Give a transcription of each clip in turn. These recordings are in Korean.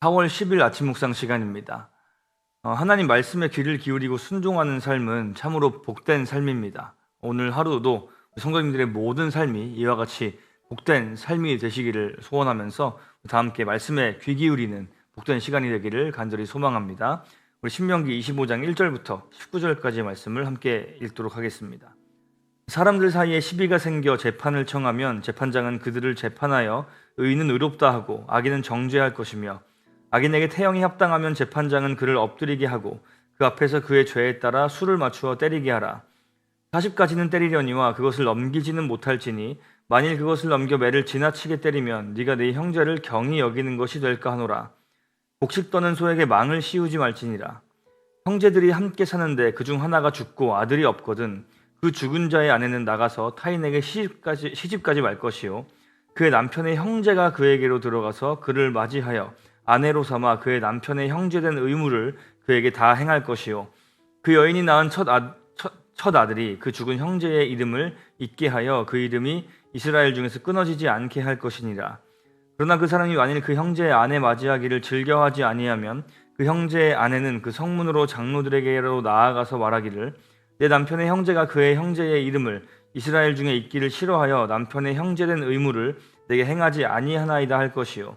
4월 10일 아침 묵상 시간입니다. 하나님 말씀에 귀를 기울이고 순종하는 삶은 참으로 복된 삶입니다. 오늘 하루도 성도님들의 모든 삶이 이와 같이 복된 삶이 되시기를 소원하면서 다 함께 말씀에 귀 기울이는 복된 시간이 되기를 간절히 소망합니다. 우리 신명기 25장 1절부터 19절까지의 말씀을 함께 읽도록 하겠습니다. 사람들 사이에 시비가 생겨 재판을 청하면 재판장은 그들을 재판하여 의인은 의롭다 하고 악인은 정죄할 것이며 악인에게 태형이 합당하면 재판장은 그를 엎드리게 하고 그 앞에서 그의 죄에 따라 수를 맞추어 때리게 하라. 40가지는 때리려니와 그것을 넘기지는 못할지니 만일 그것을 넘겨 매를 지나치게 때리면 네가 네 형제를 경히 여기는 것이 될까 하노라. 곡식 떠는 소에게 망을 씌우지 말지니라. 형제들이 함께 사는데 그중 하나가 죽고 아들이 없거든 그 죽은 자의 아내는 나가서 타인에게 시집까지 말 것이요 그의 남편의 형제가 그에게로 들어가서 그를 맞이하여 아내로 삼아 그의 남편의 형제된 의무를 그에게 다 행할 것이요 그 여인이 낳은 첫 아들이 그 죽은 형제의 이름을 잊게 하여 그 이름이 이스라엘 중에서 끊어지지 않게 할 것이니라. 그러나 그 사람이 만일 그 형제의 아내 맞이하기를 즐겨하지 아니하면 그 형제의 아내는 그 성문으로 장로들에게로 나아가서 말하기를 내 남편의 형제가 그의 형제의 이름을 이스라엘 중에 잊기를 싫어하여 남편의 형제된 의무를 내게 행하지 아니하나이다 할 것이요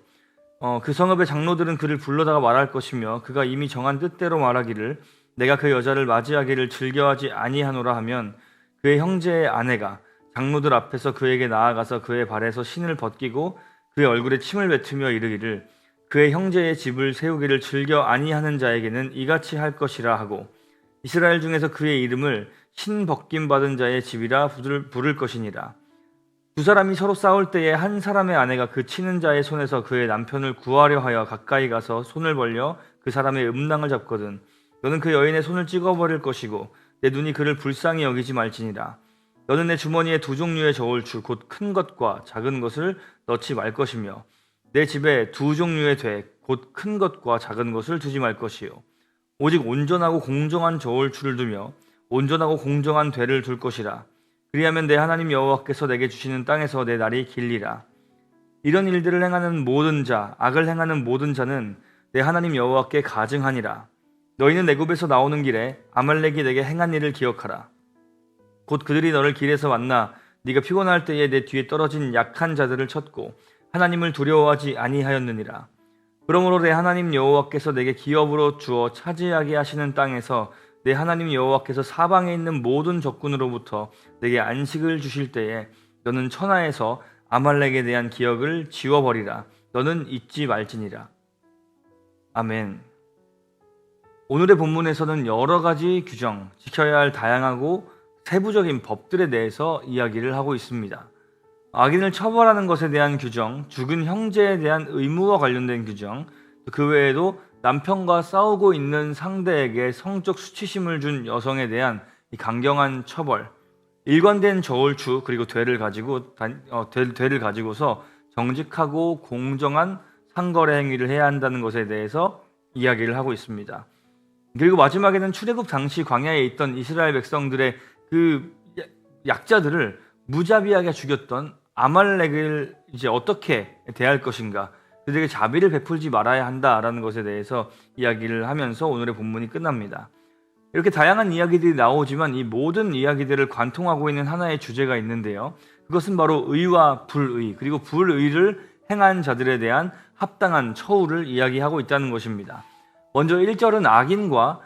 그 성읍의 장로들은 그를 불러다가 말할 것이며 그가 이미 정한 뜻대로 말하기를 내가 그 여자를 맞이하기를 즐겨하지 아니하노라 하면 그의 형제의 아내가 장로들 앞에서 그에게 나아가서 그의 발에서 신을 벗기고 그의 얼굴에 침을 뱉으며 이르기를 그의 형제의 집을 세우기를 즐겨 아니하는 자에게는 이같이 할 것이라 하고 이스라엘 중에서 그의 이름을 신 벗김 받은 자의 집이라 부를 것이니라. 두 사람이 서로 싸울 때에 한 사람의 아내가 그 치는 자의 손에서 그의 남편을 구하려 하여 가까이 가서 손을 벌려 그 사람의 음낭을 잡거든 너는 그 여인의 손을 찍어버릴 것이고 내 눈이 그를 불쌍히 여기지 말지니라. 너는 내 주머니에 두 종류의 저울추 곧 큰 것과 작은 것을 넣지 말 것이며 내 집에 두 종류의 돼 곧 큰 것과 작은 것을 두지 말 것이요 오직 온전하고 공정한 저울추를 두며 온전하고 공정한 되를 둘 것이라. 그리하면 내 하나님 여호와께서 내게 주시는 땅에서 내 날이 길리라. 이런 일들을 행하는 모든 자, 악을 행하는 모든 자는 내 하나님 여호와께 가증하니라. 너희는 애굽에서 나오는 길에 아말렉이 내게 행한 일을 기억하라. 곧 그들이 너를 길에서 만나 네가 피곤할 때에 내 뒤에 떨어진 약한 자들을 쳤고 하나님을 두려워하지 아니하였느니라. 그러므로 내 하나님 여호와께서 내게 기업으로 주어 차지하게 하시는 땅에서 내 하나님 여호와께서 사방에 있는 모든 적군으로부터 내게 안식을 주실 때에 너는 천하에서 아말렉에 대한 기억을 지워버리라. 너는 잊지 말지니라. 아멘. 오늘의 본문에서는 여러 가지 규정, 지켜야 할 다양하고 세부적인 법들에 대해서 이야기를 하고 있습니다. 악인을 처벌하는 것에 대한 규정, 죽은 형제에 대한 의무와 관련된 규정, 그 외에도 남편과 싸우고 있는 상대에게 성적 수치심을 준 여성에 대한 이 강경한 처벌, 일관된 저울추 그리고 되를 가지고서 정직하고 공정한 상거래 행위를 해야 한다는 것에 대해서 이야기를 하고 있습니다. 그리고 마지막에는 출애굽 당시 광야에 있던 이스라엘 백성들의 그 약자들을 무자비하게 죽였던 아말렉을 이제 어떻게 대할 것인가, 그들에게 자비를 베풀지 말아야 한다라는 것에 대해서 이야기를 하면서 오늘의 본문이 끝납니다. 이렇게 다양한 이야기들이 나오지만 이 모든 이야기들을 관통하고 있는 하나의 주제가 있는데요. 그것은 바로 의와 불의, 그리고 불의를 행한 자들에 대한 합당한 처우를 이야기하고 있다는 것입니다. 먼저 1절은 악인과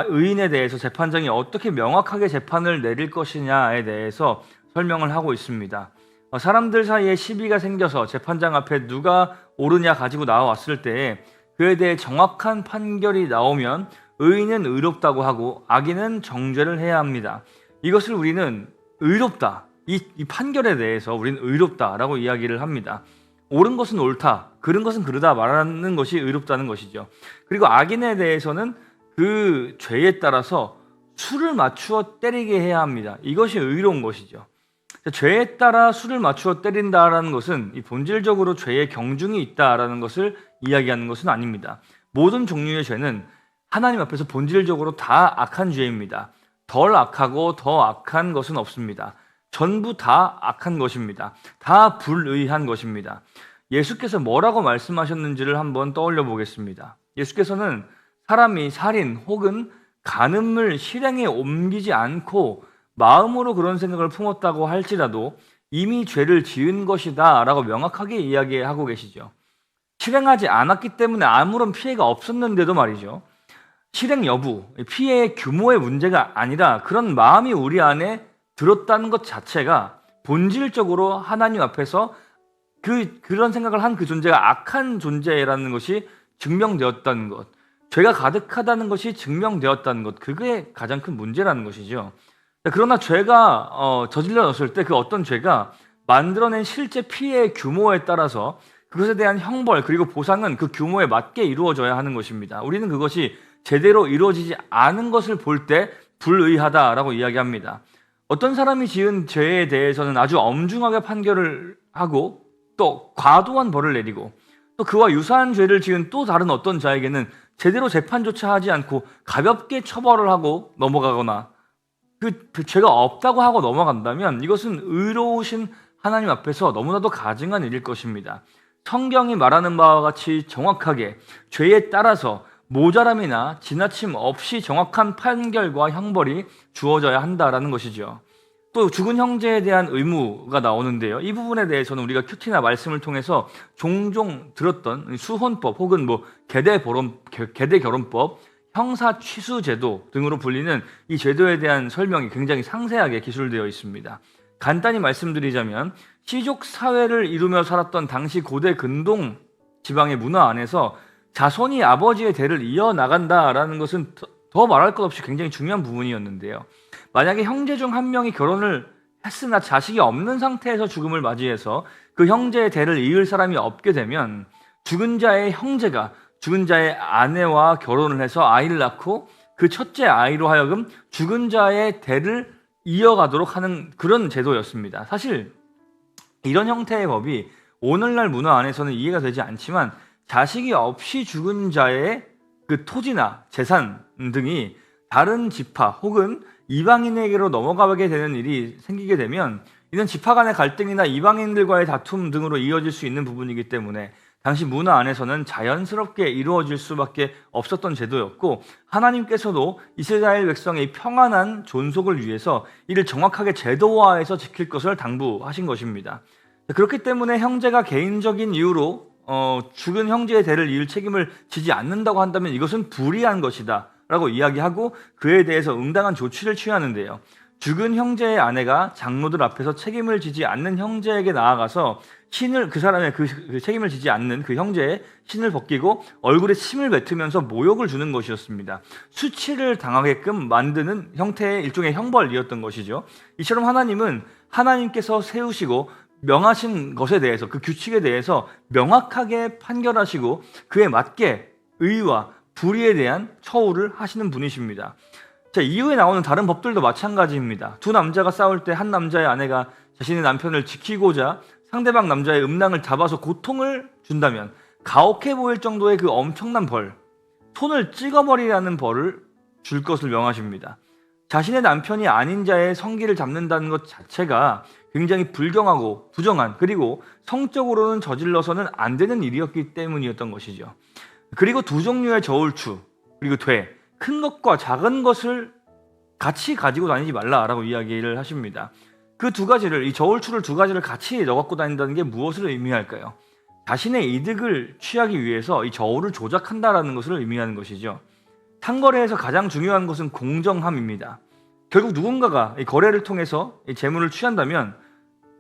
의인에 대해서 재판장이 어떻게 명확하게 재판을 내릴 것이냐에 대해서 설명을 하고 있습니다. 사람들 사이에 시비가 생겨서 재판장 앞에 누가 옳으냐 가지고 나왔을 때 그에 대해 정확한 판결이 나오면 의인은 의롭다고 하고 악인은 정죄를 해야 합니다. 이것을 우리는 의롭다, 이 판결에 대해서 우리는 의롭다라고 이야기를 합니다. 옳은 것은 옳다, 그른 것은 그르다 말하는 것이 의롭다는 것이죠. 그리고 악인에 대해서는 그 죄에 따라서 수를 맞추어 때리게 해야 합니다. 이것이 의로운 것이죠. 죄에 따라 수를 맞추어 때린다라는 것은 본질적으로 죄의 경중이 있다라는 것을 이야기하는 것은 아닙니다. 모든 종류의 죄는 하나님 앞에서 본질적으로 다 악한 죄입니다. 덜 악하고 더 악한 것은 없습니다. 전부 다 악한 것입니다. 다 불의한 것입니다. 예수께서 뭐라고 말씀하셨는지를 한번 떠올려 보겠습니다. 예수께서는 사람이 살인 혹은 간음을 실행에 옮기지 않고 마음으로 그런 생각을 품었다고 할지라도 이미 죄를 지은 것이다 라고 명확하게 이야기하고 계시죠. 실행하지 않았기 때문에 아무런 피해가 없었는데도 말이죠. 실행 여부, 피해의 규모의 문제가 아니라 그런 마음이 우리 안에 들었다는 것 자체가 본질적으로 하나님 앞에서 그런 생각을 한 그 존재가 악한 존재라는 것이 증명되었다는 것, 죄가 가득하다는 것이 증명되었다는 것, 그게 가장 큰 문제라는 것이죠. 그러나 죄가 저질러졌을 때 그 어떤 죄가 만들어낸 실제 피해의 규모에 따라서 그것에 대한 형벌 그리고 보상은 그 규모에 맞게 이루어져야 하는 것입니다. 우리는 그것이 제대로 이루어지지 않은 것을 볼 때 불의하다라고 이야기합니다. 어떤 사람이 지은 죄에 대해서는 아주 엄중하게 판결을 하고 또 과도한 벌을 내리고 또 그와 유사한 죄를 지은 또 다른 어떤 자에게는 제대로 재판조차 하지 않고 가볍게 처벌을 하고 넘어가거나 그 죄가 없다고 하고 넘어간다면 이것은 의로우신 하나님 앞에서 너무나도 가증한 일일 것입니다. 성경이 말하는 바와 같이 정확하게 죄에 따라서 모자람이나 지나침 없이 정확한 판결과 형벌이 주어져야 한다라는 것이죠. 또 죽은 형제에 대한 의무가 나오는데요. 이 부분에 대해서는 우리가 큐티나 말씀을 통해서 종종 들었던 수혼법 혹은 계대 결혼법, 형사 취수 제도 등으로 불리는 이 제도에 대한 설명이 굉장히 상세하게 기술되어 있습니다. 간단히 말씀드리자면 시족 사회를 이루며 살았던 당시 고대 근동 지방의 문화 안에서 자손이 아버지의 대를 이어나간다라는 것은 더 말할 것 없이 굉장히 중요한 부분이었는데요. 만약에 형제 중 한 명이 결혼을 했으나 자식이 없는 상태에서 죽음을 맞이해서 그 형제의 대를 이을 사람이 없게 되면 죽은 자의 형제가 죽은 자의 아내와 결혼을 해서 아이를 낳고 그 첫째 아이로 하여금 죽은 자의 대를 이어가도록 하는 그런 제도였습니다. 사실 이런 형태의 법이 오늘날 문화 안에서는 이해가 되지 않지만 자식이 없이 죽은 자의 그 토지나 재산 등이 다른 지파 혹은 이방인에게로 넘어가게 되는 일이 생기게 되면 이는 지파 간의 갈등이나 이방인들과의 다툼 등으로 이어질 수 있는 부분이기 때문에 당시 문화 안에서는 자연스럽게 이루어질 수밖에 없었던 제도였고 하나님께서도 이스라엘 백성의 평안한 존속을 위해서 이를 정확하게 제도화해서 지킬 것을 당부하신 것입니다. 그렇기 때문에 형제가 개인적인 이유로 죽은 형제의 대를 이을 책임을 지지 않는다고 한다면 이것은 불의한 것이다 라고 이야기하고 그에 대해서 응당한 조치를 취하는데요. 죽은 형제의 아내가 장로들 앞에서 책임을 지지 않는 형제에게 나아가서 그 사람의 그 책임을 지지 않는 그 형제의 신을 벗기고 얼굴에 침을 뱉으면서 모욕을 주는 것이었습니다. 수치를 당하게끔 만드는 형태의 일종의 형벌이었던 것이죠. 이처럼 하나님은 하나님께서 세우시고 명하신 것에 대해서 그 규칙에 대해서 명확하게 판결하시고 그에 맞게 의와 불의에 대한 처우를 하시는 분이십니다. 자, 이후에 나오는 다른 법들도 마찬가지입니다. 두 남자가 싸울 때 한 남자의 아내가 자신의 남편을 지키고자 상대방 남자의 음낭을 잡아서 고통을 준다면 가혹해 보일 정도의 그 엄청난 벌, 손을 찍어버리라는 벌을 줄 것을 명하십니다. 자신의 남편이 아닌 자의 성기를 잡는다는 것 자체가 굉장히 불경하고 부정한 그리고 성적으로는 저질러서는 안 되는 일이었기 때문이었던 것이죠. 그리고 두 종류의 저울추 그리고 돼, 큰 것과 작은 것을 같이 가지고 다니지 말라라고 이야기를 하십니다. 그 두 가지를 이 저울추를 두 가지를 같이 넣어 갖고 다닌다는 게 무엇을 의미할까요? 자신의 이득을 취하기 위해서 이 저울을 조작한다라는 것을 의미하는 것이죠. 상거래에서 가장 중요한 것은 공정함입니다. 결국 누군가가 이 거래를 통해서 이 재물을 취한다면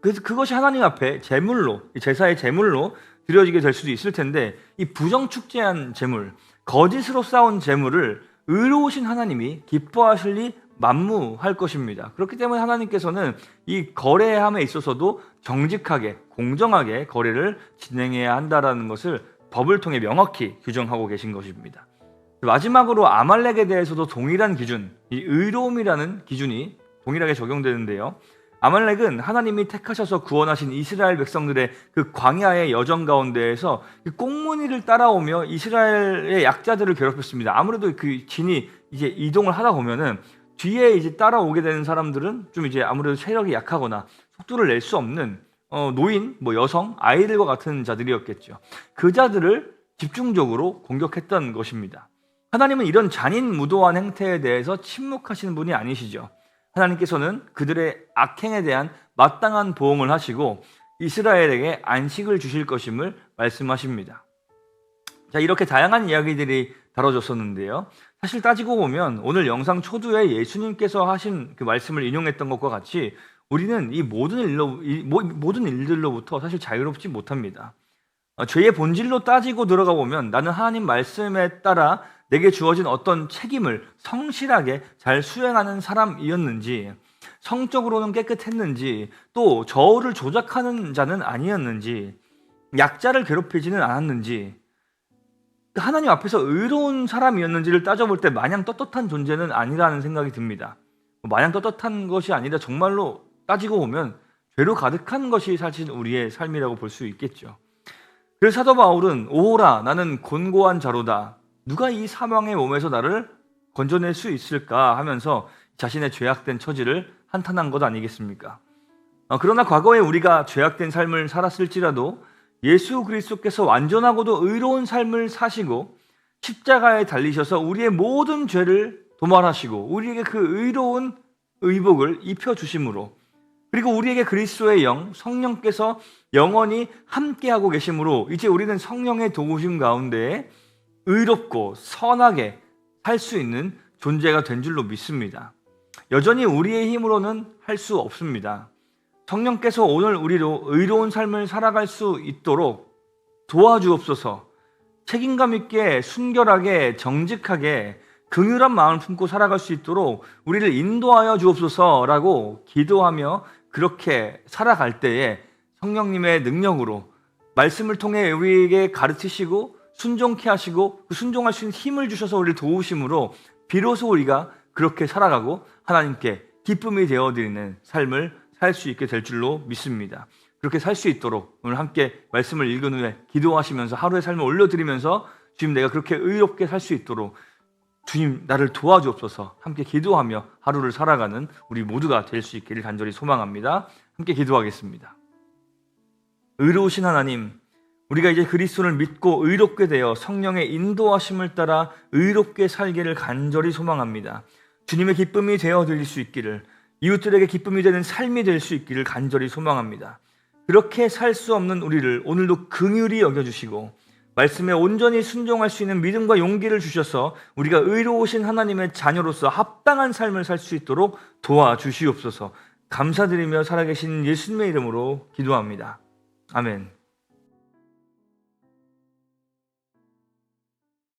그것이 하나님 앞에 제물로 제사의 제물로 드려지게 될 수도 있을 텐데 이 부정축제한 재물, 거짓으로 쌓은 재물을 의로우신 하나님이 기뻐하실 리 만무할 것입니다. 그렇기 때문에 하나님께서는 이 거래함에 있어서도 정직하게 공정하게 거래를 진행해야 한다라는 것을 법을 통해 명확히 규정하고 계신 것입니다. 마지막으로 아말렉에 대해서도 동일한 기준, 이 의로움이라는 기준이 동일하게 적용되는데요. 아말렉은 하나님이 택하셔서 구원하신 이스라엘 백성들의 그 광야의 여정 가운데에서 그 꽁무니를 따라오며 이스라엘의 약자들을 괴롭혔습니다. 아무래도 그 진이 이제 이동을 하다 보면은 뒤에 이제 따라오게 되는 사람들은 좀 이제 아무래도 체력이 약하거나 속도를 낼 수 없는 노인, 여성, 아이들과 같은 자들이었겠죠. 그 자들을 집중적으로 공격했던 것입니다. 하나님은 이런 잔인무도한 행태에 대해서 침묵하시는 분이 아니시죠. 하나님께서는 그들의 악행에 대한 마땅한 보응을 하시고 이스라엘에게 안식을 주실 것임을 말씀하십니다. 자, 이렇게 다양한 이야기들이 다뤄졌었는데요. 사실 따지고 보면 오늘 영상 초두에 예수님께서 하신 그 말씀을 인용했던 것과 같이 우리는 이 모든 일들로부터 사실 자유롭지 못합니다. 죄의 본질로 따지고 들어가 보면 나는 하나님 말씀에 따라 내게 주어진 어떤 책임을 성실하게 잘 수행하는 사람이었는지, 성적으로는 깨끗했는지, 또 저울을 조작하는 자는 아니었는지, 약자를 괴롭히지는 않았는지, 하나님 앞에서 의로운 사람이었는지를 따져볼 때 마냥 떳떳한 존재는 아니라는 생각이 듭니다. 마냥 떳떳한 것이 아니라 정말로 따지고 보면 죄로 가득한 것이 사실 우리의 삶이라고 볼 수 있겠죠. 그래서 사도 바울은 오호라 나는 곤고한 자로다. 누가 이 사망의 몸에서 나를 건져낼 수 있을까 하면서 자신의 죄악된 처지를 한탄한 것 아니겠습니까? 그러나 과거에 우리가 죄악된 삶을 살았을지라도 예수 그리스도께서 완전하고도 의로운 삶을 사시고 십자가에 달리셔서 우리의 모든 죄를 도말하시고 우리에게 그 의로운 의복을 입혀주심으로, 그리고 우리에게 그리스도의 영, 성령께서 영원히 함께하고 계심으로 이제 우리는 성령의 도우심 가운데 의롭고 선하게 살 수 있는 존재가 된 줄로 믿습니다. 여전히 우리의 힘으로는 할 수 없습니다. 성령께서 오늘 우리로 의로운 삶을 살아갈 수 있도록 도와주옵소서. 책임감 있게 순결하게 정직하게 긍휼한 마음을 품고 살아갈 수 있도록 우리를 인도하여 주옵소서라고 기도하며 그렇게 살아갈 때에 성령님의 능력으로 말씀을 통해 우리에게 가르치시고 순종케 하시고 그 순종할 수 있는 힘을 주셔서 우리를 도우심으로 비로소 우리가 그렇게 살아가고 하나님께 기쁨이 되어드리는 삶을 살 수 있게 될 줄로 믿습니다. 그렇게 살 수 있도록 오늘 함께 말씀을 읽은 후에 기도하시면서 하루의 삶을 올려드리면서 주님 내가 그렇게 의롭게 살 수 있도록 주님 나를 도와주옵소서 함께 기도하며 하루를 살아가는 우리 모두가 될 수 있기를 간절히 소망합니다. 함께 기도하겠습니다. 의로우신 하나님, 우리가 이제 그리스도를 믿고 의롭게 되어 성령의 인도하심을 따라 의롭게 살기를 간절히 소망합니다. 주님의 기쁨이 되어드릴 수 있기를, 이웃들에게 기쁨이 되는 삶이 될 수 있기를 간절히 소망합니다. 그렇게 살 수 없는 우리를 오늘도 긍휼히 여겨주시고 말씀에 온전히 순종할 수 있는 믿음과 용기를 주셔서 우리가 의로우신 하나님의 자녀로서 합당한 삶을 살 수 있도록 도와주시옵소서. 감사드리며 살아계신 예수님의 이름으로 기도합니다. 아멘.